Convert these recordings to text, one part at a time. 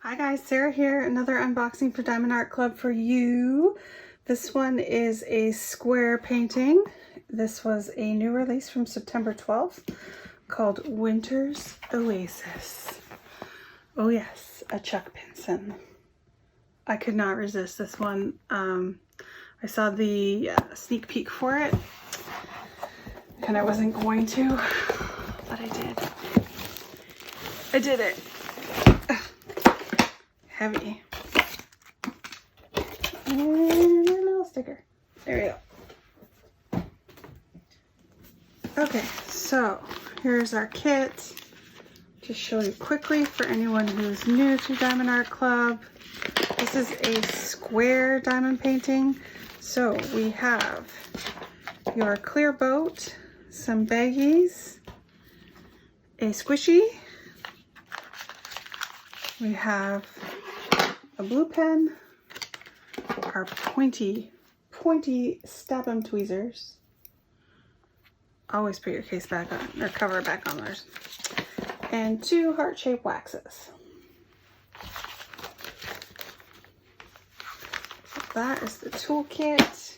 Hi guys, Sarah here. Another unboxing for Diamond Art Club for you. This one is a square painting. This was a new release from September 12th called Winter's Oasis. Oh yes, a Chuck Pinson. I could not resist this one. I saw the sneak peek for it and I wasn't going to, but I did. I did it. Heavy. And a little sticker. There we go. Okay, so here's our kit. Just show you quickly for anyone who's new to Diamond Art Club. This is a square diamond painting. So we have your clear boat, some baggies, a squishy. We have a blue pen, our pointy stab-em tweezers. Always put your case back on, or cover back on theirs. And 2 heart-shaped waxes. So that is the toolkit.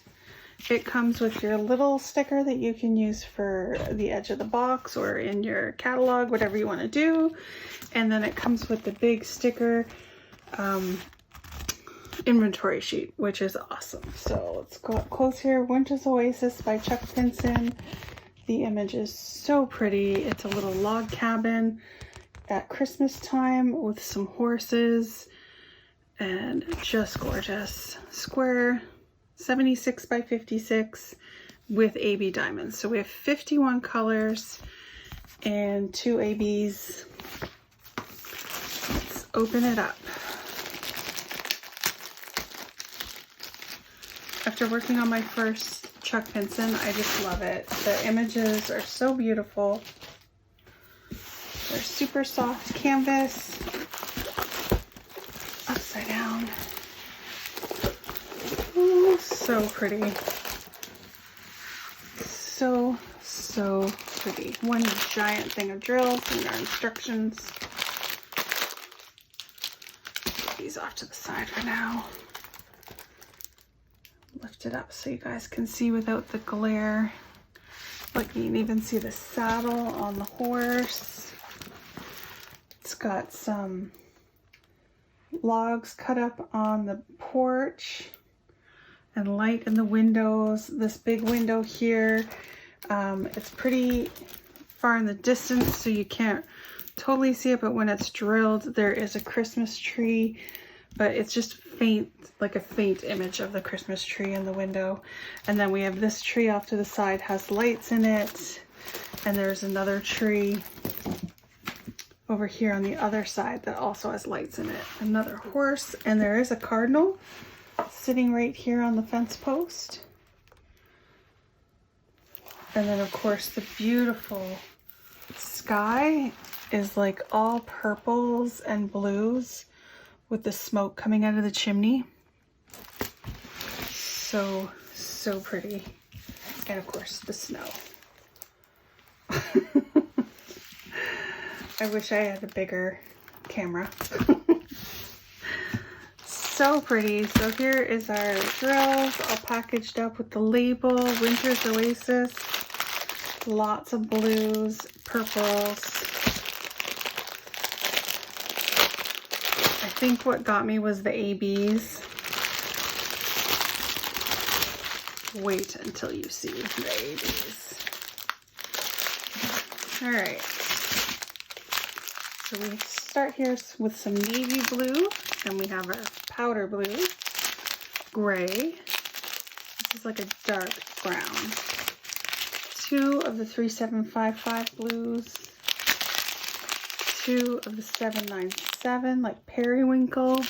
It comes with your little sticker that you can use for the edge of the box or in your catalog, whatever you want to do. And then it comes with the big sticker inventory sheet, which is awesome. So let's go up close here. Winter's Oasis by Chuck Pinson. The image is so pretty. It's a little log cabin at Christmas time with some horses and just gorgeous. Square, 76 by 56 with AB diamonds. So we have 51 colors and 2 ABs. Let's open it up. After working on my first Chuck Pinson, I just love it. The images are so beautiful. They're super soft canvas. Upside down. Oh, so pretty. So pretty. One giant thing of drills and our instructions. Put these off to the side for now. Lift it up so you guys can see without the glare. Look, you can even see the saddle on the horse. It's got some logs cut up on the porch and light in the windows. This big window here, it's pretty far in the distance so you can't totally see it, but when it's drilled there is a Christmas tree, but it's just faint, like a faint image of the Christmas tree in the window. And then we have this tree off to the side, has lights in it, and there's another tree over here on the other side that also has lights in it. Another horse, and there is a cardinal sitting right here on the fence post. And then of course the beautiful sky is like all purples and blues with the smoke coming out of the chimney. So pretty. And of course the snow. I wish I had a bigger camera. So pretty. So here is our drills all packaged up with the label, Winter's Oasis. Lots of blues, purples. I think what got me was the ABs. Wait until you see the ABs. All right. So we start here with some navy blue, and we have our powder blue, gray. This is like a dark brown. 2 of the 3755 blues. 2 of the 797, like periwinkle.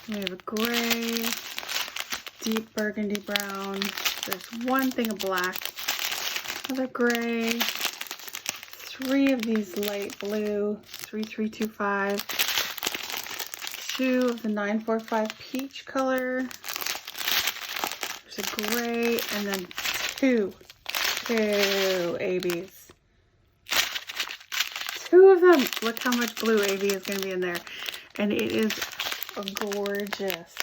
We have a gray, deep burgundy brown. There's 1 thing of black, another gray, 3 of these light blue, 3325, 2 of the 945 peach color. There's a gray, and then 2 ABs. 2 of them. Look how much blue AB is going to be in there. and it is gorgeous.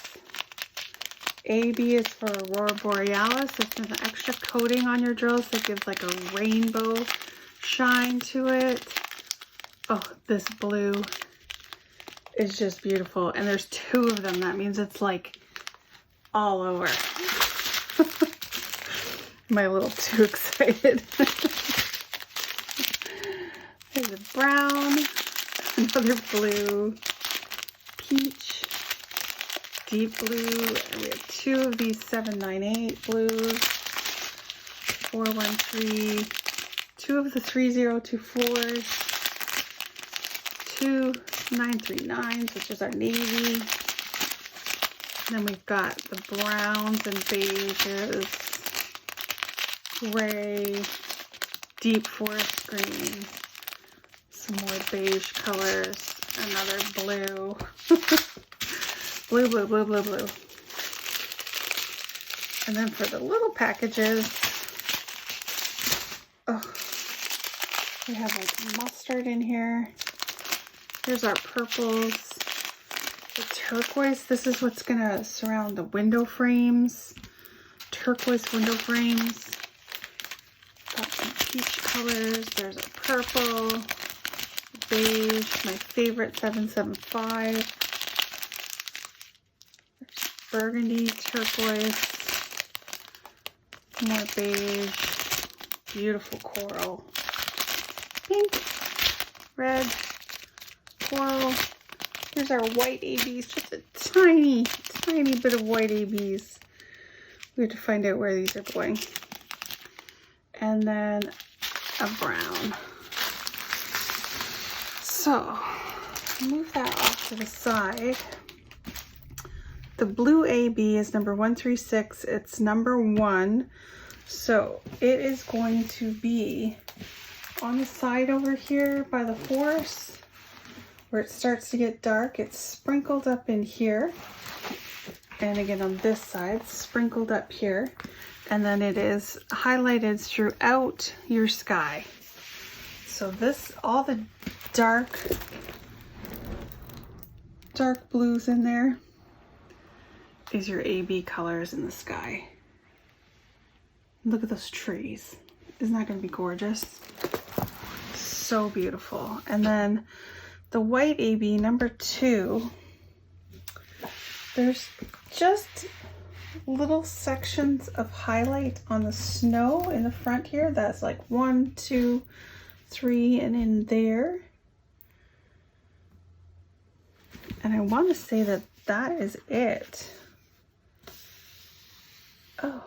AB is for Aurora Borealis. It's an extra coating on your drills that gives like a rainbow shine to it. Oh, this blue is just beautiful. And there's 2 of them. That means it's like all over. I'm a little too excited. There's a brown, another blue, peach, deep blue, and we have 2 of these 798 blues, 413, 2 of the 3024s, 2 939s, which is our navy. And then we've got the browns and beiges, gray, deep forest green, some more beige colors, another blue, blue, blue, blue, blue, blue. And then for the little packages, oh, we have like mustard in here. Here's our purples. The turquoise, this is what's gonna surround the window frames. Turquoise window frames. Got some peach colors. There's a purple, beige, my favorite 775. There's burgundy, turquoise, more beige, beautiful coral, pink, red, coral. Here's our white ABs, just a tiny, tiny bit of white ABs. We have to find out where these are going. And then a brown. So, move that off to the side. The blue AB is number 136. It's number 1. So, it is going to be on the side over here by the horse, where it starts to get dark. It's sprinkled up in here. And again on this side, sprinkled up here. And then it is highlighted throughout your sky. So this, all the dark blues in there is your AB colors in the sky. Look at those trees. Isn't that gonna be gorgeous? So beautiful. And then the white AB, number 2, there's just little sections of highlight on the snow in the front here. That's like 1, 2, 3, and in there. And I want to say that that is it. Oh,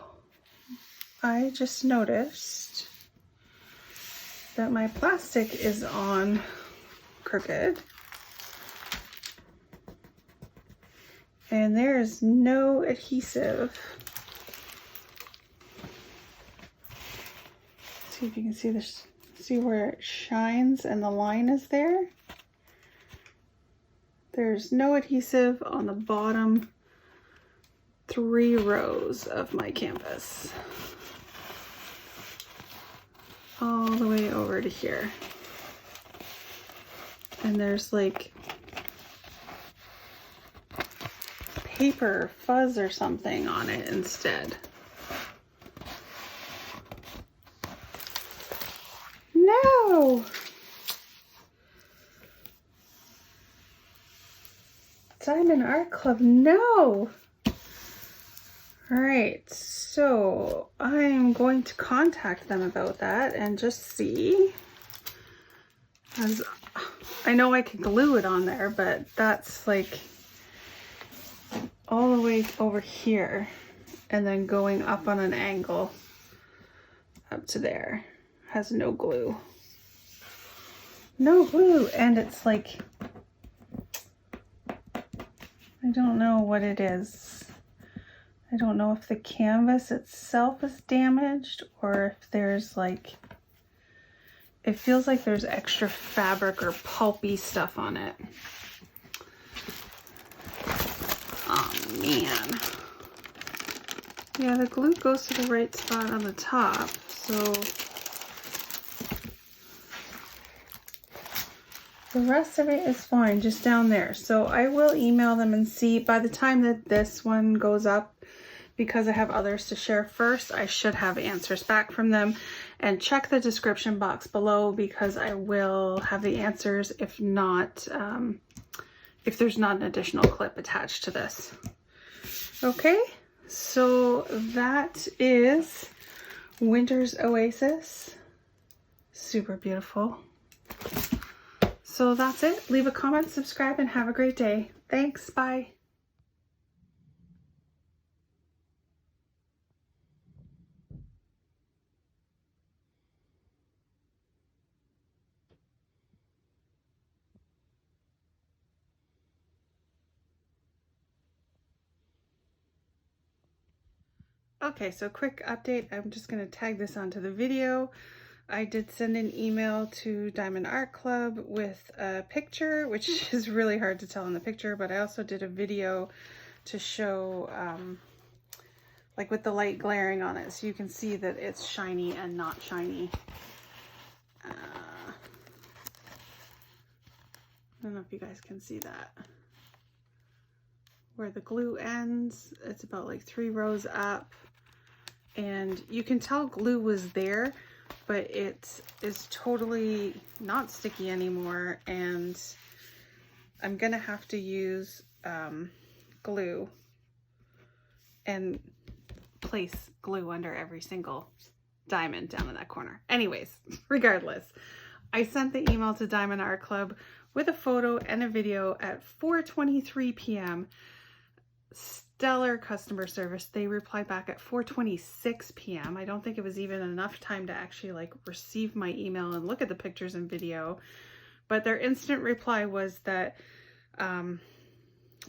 I just noticed that my plastic is on crooked. And there is no adhesive. See if you can see this. See where it shines and the line is there? There's no adhesive on the bottom 3 rows of my canvas. All the way over to here. And there's like paper fuzz or something on it instead. No! Diamond Art Club, no! Alright, so I'm going to contact them about that and just see. As I know I can glue it on there, but that's like all the way over here and then going up on an angle up to there. Has no glue. No glue, and it's like, I don't know what it is. I don't know if the canvas itself is damaged or if there's like, it feels like there's extra fabric or pulpy stuff on it. Oh man. Yeah, the glue goes to the right spot on the top, so The rest of it is fine, just down there. So I will email them and see by the time that this one goes up, because I have others to share first, I should have answers back from them. And check the description box below because I will have the answers if not, if there's not an additional clip attached to this. Okay, so that is Winter's Oasis. Super beautiful. So that's it. Leave a comment, subscribe, and have a great day. Thanks. Bye. Okay, so quick update. I'm just going to tag this onto the video. I did send an email to Diamond Art Club with a picture, which is really hard to tell in the picture, but I also did a video to show, like with the light glaring on it, so you can see that it's shiny and not shiny. I don't know if you guys can see that. Where the glue ends, it's about like 3 rows up, and you can tell glue was there, but it is totally not sticky anymore, and I'm gonna have to use glue and place glue under every single diamond down in that corner. Anyways, regardless, I sent the email to Diamond Art Club with a photo and a video at 4:23 p.m. Stellar customer service. They replied back at 4:26 p.m. I don't think it was even enough time to actually like receive my email and look at the pictures and video, but their instant reply was that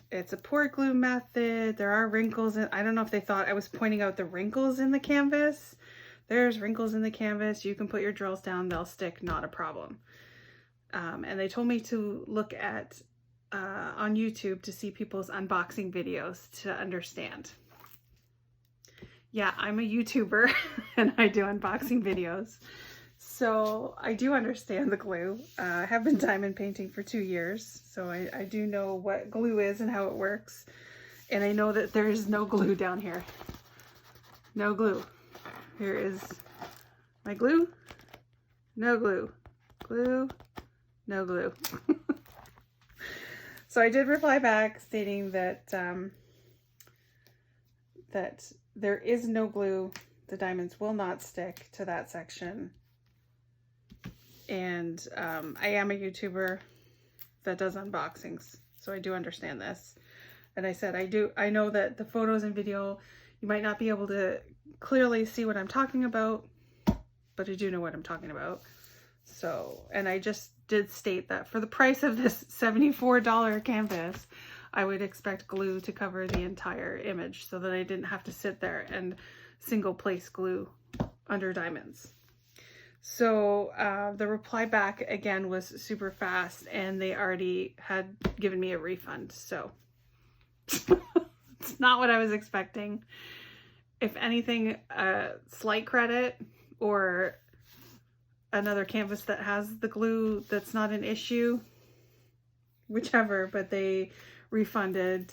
it's a pour glue method. There are wrinkles in, I don't know if they thought I was pointing out the wrinkles in the canvas. There's wrinkles in the canvas. You can put your drills down, they'll stick, not a problem. And they told me to look at on YouTube to see people's unboxing videos to understand. Yeah, I'm a YouTuber and I do unboxing videos. So I do understand the glue. I have been diamond painting for 2 years, so I do know what glue is and how it works. And I know that there is no glue down here. No glue. Here is my glue. No glue. Glue. No glue. So I did reply back stating that that there is no glue. The diamonds will not stick to that section. And I am a YouTuber that does unboxings, so I do understand this. And I said I know that the photos and video, you might not be able to clearly see what I'm talking about, but I do know what I'm talking about. So, and I just did state that for the price of this $74 canvas, I would expect glue to cover the entire image so that I didn't have to sit there and single place glue under diamonds. So the reply back again was super fast, and they already had given me a refund. So it's not what I was expecting. If anything, slight credit, or another canvas that has the glue that's not an issue, whichever, but they refunded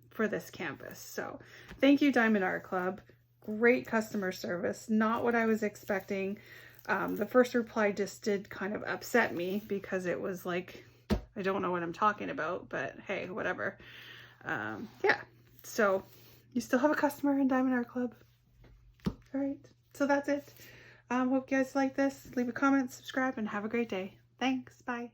for this canvas. So thank you, Diamond Art Club. Great customer service. Not what I was expecting. The first reply just did kind of upset me because it was like, I don't know what I'm talking about, but hey, whatever. Yeah, so you still have a customer in Diamond Art Club. All right, so that's it. Hope you guys like this. Leave a comment, subscribe, and have a great day. Thanks. Bye.